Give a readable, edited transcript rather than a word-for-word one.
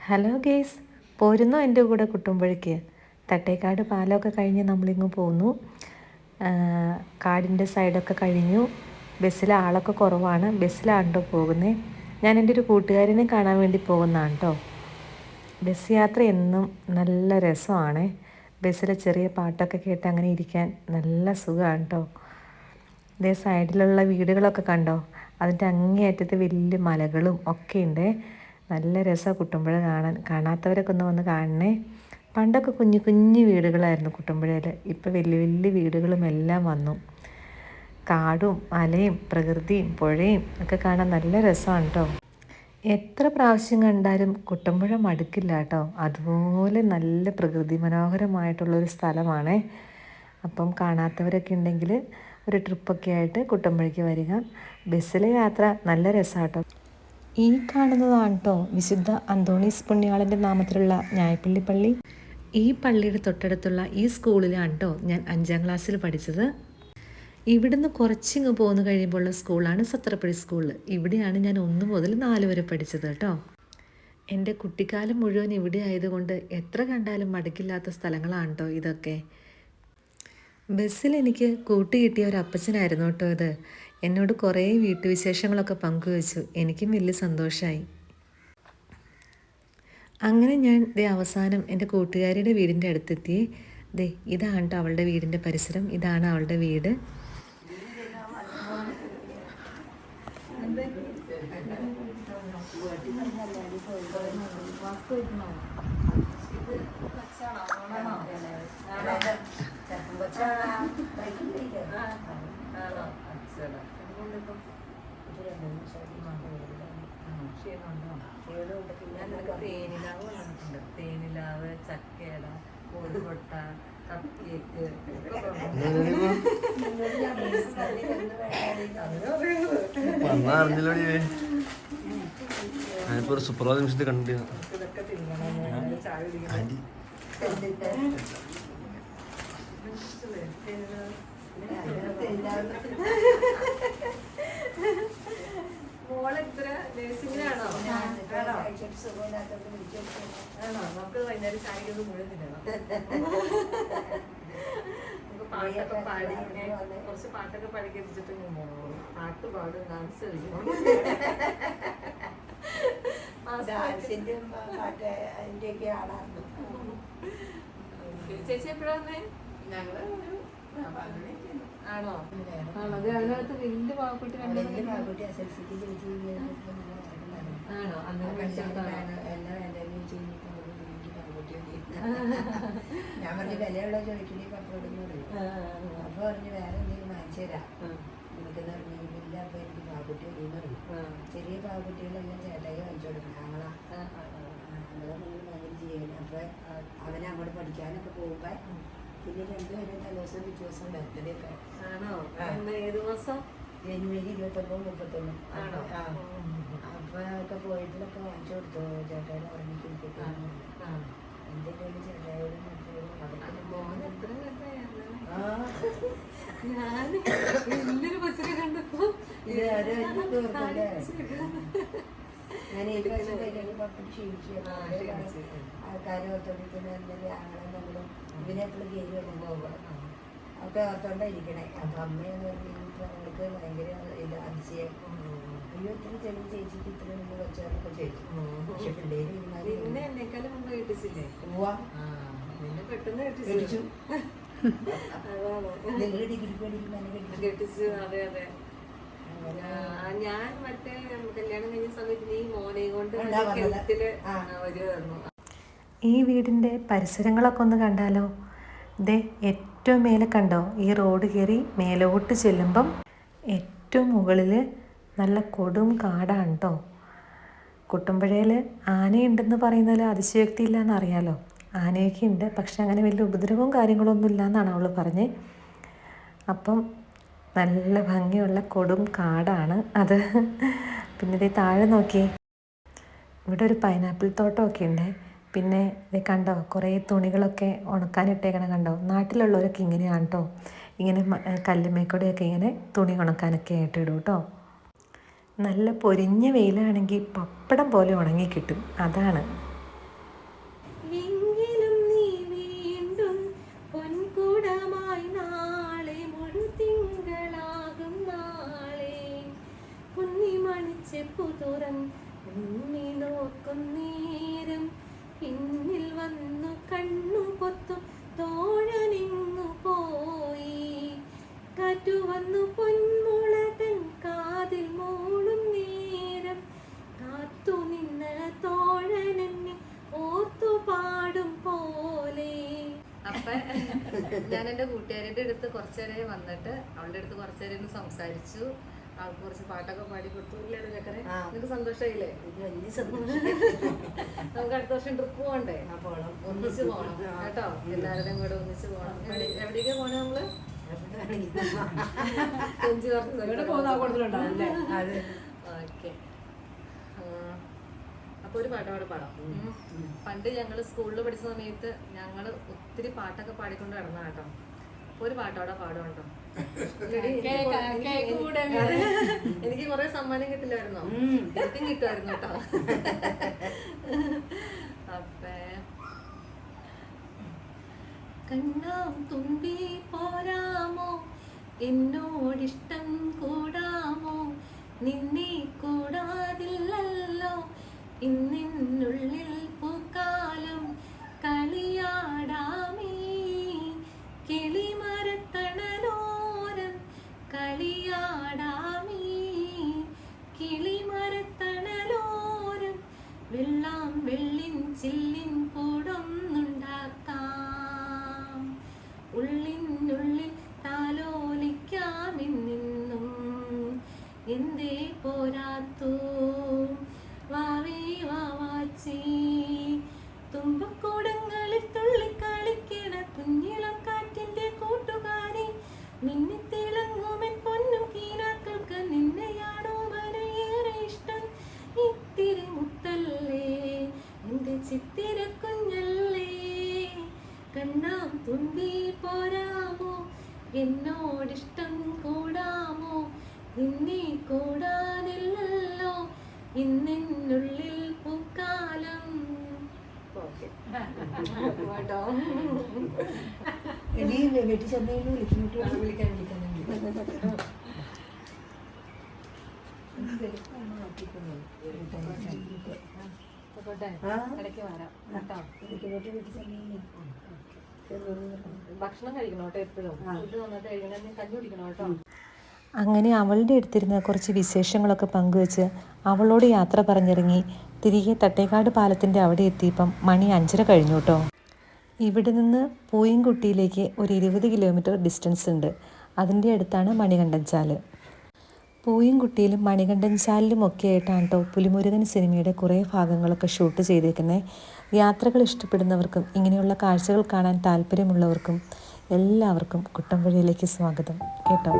Hello guys, പോരുന്നോ എൻ്റെ കൂടെ കുട്ടുമ്പഴേക്ക്? തട്ടേക്കാട് പാലമൊക്കെ കഴിഞ്ഞ് നമ്മളിങ്ങ് പോന്നു. കാടിൻ്റെ സൈഡൊക്കെ കഴിഞ്ഞു. ബസ്സിൽ ആളൊക്കെ കുറവാണ്. ബസ്സിലാണ്ടോ പോകുന്നത്. ഞാൻ എൻ്റെ ഒരു കൂട്ടുകാരനെ കാണാൻ വേണ്ടി പോകുന്നതാണ് കേട്ടോ. ബസ് യാത്ര എന്നും നല്ല രസമാണ്. ബസ്സിലെ ചെറിയ പാട്ടൊക്കെ കേട്ട് അങ്ങനെ ഇരിക്കാൻ നല്ല സുഖമാണ് കേട്ടോ. ഇതേ സൈഡിലുള്ള വീടുകളൊക്കെ കണ്ടോ? അതിൻ്റെ അങ്ങേയറ്റത്ത് വലിയ മലകളും ഒക്കെ ഉണ്ട്. നല്ല രസമാണ് കുട്ടുമ്പുഴ കാണാത്തവരൊക്കെ ഒന്ന് വന്ന് കാണണേ. പണ്ടൊക്കെ കുഞ്ഞു കുഞ്ഞു വീടുകളായിരുന്നു കുട്ടുമ്പുഴയിൽ. ഇപ്പോൾ വലിയ വലിയ വീടുകളും എല്ലാം വന്നു. കാടും മലയും പ്രകൃതിയും പുഴയും ഒക്കെ കാണാൻ നല്ല രസമാണ് കേട്ടോ. എത്ര പ്രാവശ്യം കണ്ടാലും കുട്ടുമ്പുഴ മടുക്കില്ല കേട്ടോ. അതുപോലെ നല്ല പ്രകൃതി മനോഹരമായിട്ടുള്ളൊരു സ്ഥലമാണ്. അപ്പം കാണാത്തവരൊക്കെ ഉണ്ടെങ്കിൽ ഒരു ട്രിപ്പൊക്കെ ആയിട്ട് കുട്ടുമ്പുഴയ്ക്ക് വരിക. ബസ്സിലെ യാത്ര നല്ല രസമാണ് കേട്ടോ. ഈ കാണുന്നതാണ് കേട്ടോ വിശുദ്ധ അന്തോണീസ് പുണ്യാളൻ്റെ നാമത്തിലുള്ള ഞായപ്പള്ളി പള്ളി. ഈ പള്ളിയുടെ തൊട്ടടുത്തുള്ള ഈ സ്കൂളിലാണ് കേട്ടോ ഞാൻ 5ാം ക്ലാസ്സിൽ പഠിച്ചത്. ഇവിടുന്ന് കുറച്ചിങ്ങ് പോന്നു കഴിയുമ്പോഴുള്ള സ്കൂളാണ് സത്രപ്പള്ളി സ്കൂൾ. ഇവിടെയാണ് ഞാൻ 1 മുതൽ 4 വരെ പഠിച്ചത് കേട്ടോ. എൻ്റെ കുട്ടിക്കാലം മുഴുവൻ ഇവിടെ ആയതുകൊണ്ട് എത്ര കണ്ടാലും മടുക്കില്ലാത്ത സ്ഥലങ്ങളാണ് കേട്ടോ ഇതൊക്കെ. ബസ്സിൽ എനിക്ക് കൂട്ടി കിട്ടിയ ഒരു അപ്പച്ചനായിരുന്നു കേട്ടോ ഇത്. എന്നോട് കുറേ വീട്ടുവിശേഷങ്ങളൊക്കെ പങ്കുവച്ചു. എനിക്കും വലിയ സന്തോഷമായി. അങ്ങനെ ഞാൻ അവസാനം എൻ്റെ കൂട്ടുകാരിയുടെ വീടിൻ്റെ അടുത്തെത്തി. ഇതാണ് കേട്ടോ അവളുടെ വീടിൻ്റെ പരിസരം. ഇതാണ് അവളുടെ വീട്. തേനിലാവ്, ചക്കേട, കോഴിമുട്ട, കപ്പ് കേക്ക്. ഞാനിപ്പോ ഒരു സുപ്രഭാത നിമിഷത്തിൽ കണ്ടിട്ട് മോളെത്ര നേഴ്സിംഗിനാണോ? ആണോ? നമുക്ക് വൈകുന്നേരം ചായക്കൊന്ന് മുഴുവൻ തിന്നണം. നമുക്ക് പാട്ടൊക്കെ പാടി കുറച്ച് പാട്ടൊക്കെ പഠിപ്പിച്ചിട്ട് പാട്ട് പാടും, ഡാൻസ് കളിക്കണം. ചേച്ചി എപ്പോഴാ വന്നേ? ഞങ്ങള് ആണോ? ആണോ? അത് അതിനകത്ത് വലിയ പാവക്കുട്ടി ആണോ? ഞാൻ പറഞ്ഞു വിലയുള്ള ചോദിക്കണേ പപ്പടം അപ്പൊ പറഞ്ഞു വേറെ എന്തെങ്കിലും വാങ്ങിച്ചു തരാം നിനക്കെന്ന് പറഞ്ഞില്ല. അപ്പൊ എനിക്ക് പാവക്കുട്ടി വരുമെന്ന് പറഞ്ഞു. ചെറിയ പാവക്കുട്ടികളെല്ലാം ചേട്ടായി വാങ്ങിച്ചു കൊടുക്കണം. ഞങ്ങളാ ഭയങ്കര ചെയ്യണം. അപ്പൊ അവനെ അങ്ങോട്ട് പഠിക്കാനൊക്കെ പോകുമ്പോ പിന്നെ 2 പേരും തലേദിവസം ദിവസം ബർത്ത്ഡേ ഒക്കെ. ആണോ? ഏത് മാസം? ജനുവരി 29, 31. അപ്പൊ ഒക്കെ പോയിട്ടിലൊക്കെ വാങ്ങിച്ചു കൊടുത്തു. ചേട്ടായി ഉറങ്ങിക്കിരിക്കട്ടെ എന്തെങ്കിലും ചേട്ടായോടും ഞാൻ 7 പ്രാവശ്യം കഴിഞ്ഞാൽ പപ്പടി ക്ഷീണിച്ചു. ആൾക്കാരെ ഓർത്തോണ്ടിരിക്കുന്ന ആങ്ങളെ നമ്മളും ഇവനെ എപ്പോഴും ഗെയിം വന്നു പോകുക ഒക്കെ ഓർത്തോണ്ടായിരിക്കണേ. അപ്പൊ അമ്മയെന്ന് പറഞ്ഞിട്ട് അവൾക്ക് ഭയങ്കര അതിശയം. അയ്യോ ഇത്ര ചെറിയ ചേച്ചിക്ക് ഇത്ര മുമ്പ് വെച്ചോന്നൊക്കെ ചോദിച്ചു. പക്ഷെ പിള്ളേര് എന്നെക്കാളും മുമ്പ് കേട്ടിച്ചില്ലേ? കെട്ടിച്ചു. നിങ്ങൾ ഡിഗ്രിക്ക് പഠിക്കുമ്പോൾ കെട്ടിച്ചു. അതെ അതെ. ഞാൻ മറ്റേ കല്യാണം കഴിഞ്ഞ സമയത്ത് ഈ മോനെയും കൊണ്ട് വരുമായിരുന്നു. ഈ വീടിൻ്റെ പരിസരങ്ങളൊക്കെ ഒന്ന് കണ്ടാലോ? ഏറ്റവും മേലെ കണ്ടോ? ഈ റോഡ് കയറി മേലോട്ട് ചെല്ലുമ്പം ഏറ്റവും മുകളിൽ നല്ല കൊടും കാടാണ് കേട്ടോ. കുട്ടുമ്പുഴയിൽ ആനയുണ്ടെന്ന് പറയുന്നതിൽ അതിശയോക്തി ഇല്ലയെന്ന് അറിയാലോ. ആനയൊക്കെ ഉണ്ട്, പക്ഷെ അങ്ങനെ വലിയ ഉപദ്രവവും കാര്യങ്ങളൊന്നും ഇല്ല എന്നാണ് അവൾ പറഞ്ഞത്. അപ്പം നല്ല ഭംഗിയുള്ള കൊടും കാടാണ് അത്. പിന്നെ ഇത് താഴെ നോക്കിയേ, ഇവിടെ ഒരു പൈനാപ്പിൾ തോട്ടമൊക്കെ ഉണ്ട്. പിന്നെ ഇത് കണ്ടോ കുറേ തുണികളൊക്കെ ഉണക്കാനിട്ടേക്കണം കണ്ടോ. നാട്ടിലുള്ളവരൊക്കെ ഇങ്ങനെയാണ് കേട്ടോ. ഇങ്ങനെ കല്ലുമ്മേക്കൂടെയൊക്കെ ഇങ്ങനെ തുണി ഉണക്കാനൊക്കെ ആയിട്ട് ഇടും കേട്ടോ. നല്ല പൊരിഞ്ഞ വെയിലാണെങ്കിൽ പപ്പടം പോലെ ഉണങ്ങി കിട്ടും. അതാണ് ഞാൻ എൻ്റെ കൂട്ടുകാരുടെ അടുത്ത് കുറച്ചു നേരം വന്നിട്ട് അവളുടെ അടുത്ത് കുറച്ചു നേരം ഇരുന്ന് സംസാരിച്ചു. അവൾക്ക് കുറച്ച് പാട്ടൊക്കെ പാടി കൊടുത്തു. ഇല്ലേ ചക്കരെ? നിനക്ക് സന്തോഷമായില്ലേ? വലിയ സന്തോഷം. നമുക്ക് അടുത്ത വർഷം ട്രിപ്പ് പോകണ്ടേ? ഒന്നിച്ച് പോകണം കേട്ടോ, എല്ലാവരുടെയും കൂടെ ഒന്നിച്ച് പോകണം. എവിടേക്കാ പോണേ നമ്മള്? ഓക്കെ. അപ്പൊ ഒരു പാട്ടോടെ പാടാം. പണ്ട് ഞങ്ങള് സ്കൂളിൽ പഠിച്ച സമയത്ത് ഞങ്ങള് ഒത്തിരി പാട്ടൊക്കെ പാടിക്കൊണ്ട് കിടന്ന കേട്ടോ. അപ്പൊ ഒരു പാട്ടോടെ പാടുണ്ടോ? എനിക്ക് കൊറേ സമ്മാനം കിട്ടില്ലായിരുന്നോ? എനിക്കും കിട്ടുമായിരുന്നു കേട്ടോ. അപ്പേ കണ്ണാം തുമ്പി പോരാമോ, എന്നോടിഷ്ടം കൂടാമോ, നിന്നെ കൂടാതില്ലല്ലോ ഇന്നിനുള്ളിൽ പൂക്കാലം, കളിയാടാമേ കിളിമരത്തണലോരം, കളിയാടാമേ കിളിമരത്തണലോരം, വെള്ളം വെള്ളിൻ ചില്ലിൻ കൂടൊന്നുണ്ടാക്കാം, ഉള്ളിനുള്ളിൽ താലോലിക്കാമെന്നും എന്തേ പോരാത്തോ വാവേ വാവാച്ചി, തുമ്പക്കൂടങ്ങളിൽ തുള്ളിക്കളിക്കണ കുഞ്ഞിളം കാറ്റിന്റെ കൂട്ടുകാരി, മിന്നിത്തിളങ്ങുമെൻ പൊന്നും കീനാക്കൾക്ക് നിന്നെയാണോ വരയേറെ ഇഷ്ടം, ഇത്തിരി മുത്തല്ലേ എന്റെ ചിത്തിര കുഞ്ഞല്ലേ, കണ്ണാം തുമ്പി പോരാമോ, എന്നോടിഷ്ടം കൂടാമോ, നിന്നെ കൂടാതില്ലല്ലോ ഇന്നിനുള്ളിൽ പൂക്കാലം. വീട്ടിൽ ചെന്നൈയിൽ വിളിക്കാൻ ഇടയ്ക്ക് വരാം കേട്ടോ. ഭക്ഷണം കഴിക്കണം കേട്ടോ, എപ്പോഴും ഫുഡ് വന്നിട്ട് കഴിക്കണം, കഞ്ഞി കുടിക്കണം കേട്ടോ. അങ്ങനെ അവളുടെ അടുത്തിരുന്ന് കുറച്ച് വിശേഷങ്ങളൊക്കെ പങ്കുവെച്ച് അവളോട് യാത്ര പറഞ്ഞിറങ്ങി തിരികെ തട്ടേക്കാട് പാലത്തിൻ്റെ അവിടെ എത്തിയപ്പം മണി 5:30 കഴിഞ്ഞു കേട്ടോ. ഇവിടെ നിന്ന് പൂയംകുട്ടിയിലേക്ക് ഒരു 20 കിലോമീറ്റർ ഡിസ്റ്റൻസ് ഉണ്ട്. അതിൻ്റെ അടുത്താണ് മണികണ്ഠൻ ചാല്. പൂയംകുട്ടിയിലും മണികണ്ഠൻ ചാലിലും ഒക്കെ ആയിട്ടാണ് കേട്ടോ പുലിമുരുകൻ സിനിമയുടെ കുറേ ഭാഗങ്ങളൊക്കെ ഷൂട്ട് ചെയ്തേക്കുന്നത്. യാത്രകൾ ഇഷ്ടപ്പെടുന്നവർക്കും ഇങ്ങനെയുള്ള കാഴ്ചകൾ കാണാൻ താല്പര്യമുള്ളവർക്കും എല്ലാവർക്കും കുട്ടമ്പുഴയിലേക്ക് സ്വാഗതം കേട്ടോ.